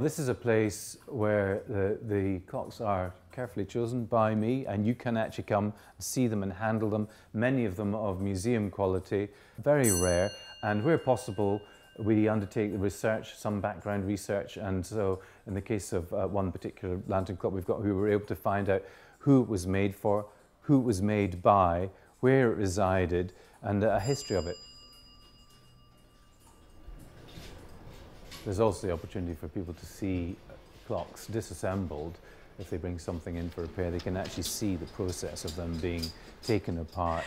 This is a place where the clocks are carefully chosen by me, and you can actually come and see them and handle them. Many of them of museum quality, very rare, and where possible we undertake the research, some background research, and so in the case of one particular lantern clock we were able to find out who it was made for, who it was made by, where it resided, and a history of it. There's also the opportunity for people to see clocks disassembled. If they bring something in for repair, they can actually see the process of them being taken apart,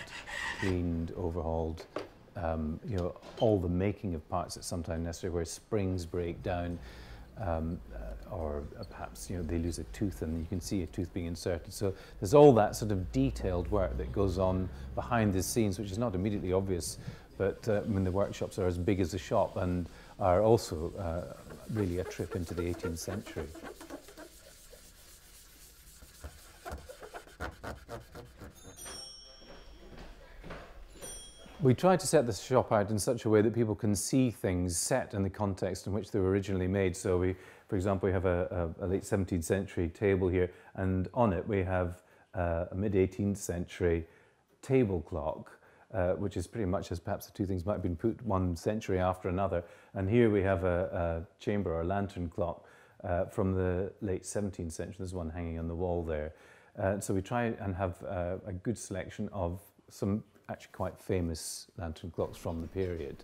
cleaned, overhauled. You know, all the making of parts that's sometimes necessary, where springs break down, or perhaps they lose a tooth and you can see a tooth being inserted. So there's all that sort of detailed work that goes on behind the scenes, which is not immediately obvious, but when the workshops are as big as the shop and are also really a trip into the 18th century. We try to set the shop out in such a way that people can see things set in the context in which they were originally made. So we, for example, we have a late 17th century table here, and on it we have a mid 18th century table clock, which is pretty much as perhaps the two things might have been put one century after another. And here we have a chamber or lantern clock from the late 17th century. There's one hanging on the wall there. So we try and have a good selection of some actually quite famous lantern clocks from the period.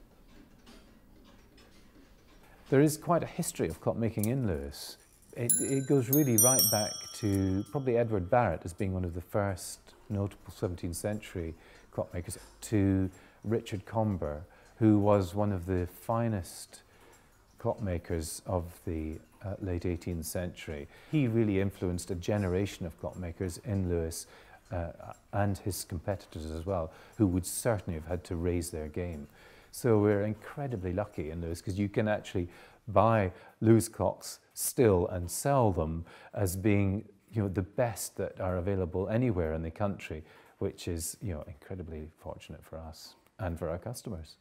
There is quite a history of clock making in Lewes. It goes really right back to probably Edward Barrett as being one of the first notable 17th century clockmakers, to Richard Comber, who was one of the finest clockmakers of the late 18th century. He really influenced a generation of clockmakers in Lewes, and his competitors as well, who would certainly have had to raise their game. So we're incredibly lucky in Lewes, because you can actually buy Lewes clocks still and sell them as being the best that are available anywhere in the country, which is incredibly fortunate for us and for our customers.